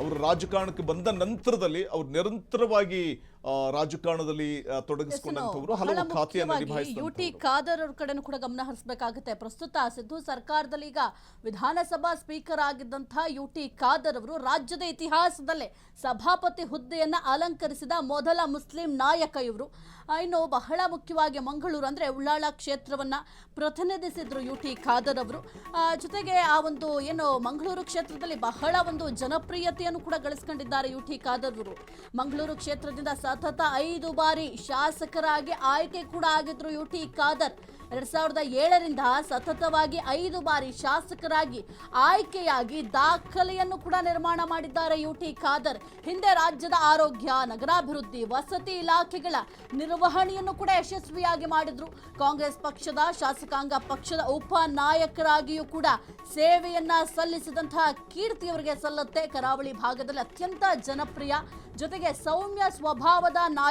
ಅವರು ರಾಜಕಾರಣಕ್ಕೆ ಬಂದ ನಂತರದಲ್ಲಿ ಅವ್ರು ನಿರಂತರವಾಗಿ ರಾಜಕಾರಣದಲ್ಲಿ ತೊಡಗಿಸಿಕೊಂಡಂತವರು ಹಲವು ಖಾತೆಯನ್ನು ನಿಭಾಯಿಸಿದ್ರು. ಯುಟಿ ಖಾದರ್ ಅವ್ರ ಕಡೆನೂ ಕೂಡ ಗಮನ ಹರಿಸಬೇಕಾಗುತ್ತೆ. ಪ್ರಸ್ತುತ ಸಿದ್ದು ಸರ್ಕಾರದಲ್ಲಿ ಈಗ ವಿಧಾನಸಭಾ ಸ್ಪೀಕರ್ ಆಗಿದ್ದಂತಹ ಯುಟಿ ಖಾದರ್ ಅವರು ರಾಜ್ಯದ ಇತಿಹಾಸದಲ್ಲೇ ಸಭಾಪತಿ ಹುದ್ದೆಯನ್ನ ಅಲಂಕರಿಸಿದ ಮೊದಲ ಮುಸ್ಲಿಂ ನಾಯಕ ಇವರು. ಇನ್ನು ಬಹಳ ಮುಖ್ಯವಾಗಿ ಮಂಗಳೂರು ಅಂದ್ರೆ ಉಳ್ಳಾಳ ಕ್ಷೇತ್ರವನ್ನ ಪ್ರತಿನಿಧಿಸಿದ್ರು ಯುಟಿ ಖಾದರ್ ಅವರು. ಜೊತೆಗೆ ಆ ಒಂದು ಏನು ಮಂಗಳೂರು ಕ್ಷೇತ್ರದಲ್ಲಿ ಬಹಳ ಒಂದು ಜನಪ್ರಿಯತೆಯನ್ನು ಕೂಡ ಗಳಿಸಿಕೊಂಡಿದ್ದಾರೆ ಯುಟಿ ಖಾದರ್ ಅವರು. ಮಂಗಳೂರು ಕ್ಷೇತ್ರದಿಂದ ಸತತ 5 ಬಾರಿ ಶಾಸಕರಾಗಿ ಆಯ್ಕೆ ಕೂಡ ಆಗಿದ್ರು ಯುಟಿ ಖಾದರ್. 2007ರಿಂದ ಸತತವಾಗಿ 5 ಬಾರಿ ಶಾಸಕರಾಗಿ ಆಯ್ಕೆಯಾಗಿ ದಾಖಲೆಯನ್ನು ಕೂಡ ನಿರ್ಮಾಣ ಮಾಡಿದ್ದಾರೆ ಯುಟಿ ಖಾದರ್. ಹಿಂದೆ ರಾಜ್ಯದ ಆರೋಗ್ಯ, ನಗರಾಭಿವೃದ್ಧಿ, ವಸತಿ ಇಲಾಖೆಗಳ ನಿರ್ವಹಣೆಯನ್ನು ಕೂಡ ಯಶಸ್ವಿಯಾಗಿ ಮಾಡಿದ್ರು. ಕಾಂಗ್ರೆಸ್ ಪಕ್ಷದ ಶಾಸಕಾಂಗ ಪಕ್ಷದ ಉಪ ನಾಯಕರಾಗಿಯೂ ಕೂಡ ಸೇವೆಯನ್ನ ಸಲ್ಲಿಸಿದಂತಹ ಕೀರ್ತಿ ಅವರಿಗೆ ಸಲ್ಲುತ್ತೆ. ಕರಾವಳಿ ಭಾಗದಲ್ಲಿ ಅತ್ಯಂತ ಜನಪ್ರಿಯ, ಜೊತೆಗೆ ಸೌಮ್ಯ ಸ್ವಭಾವದ ನಾಯಕ.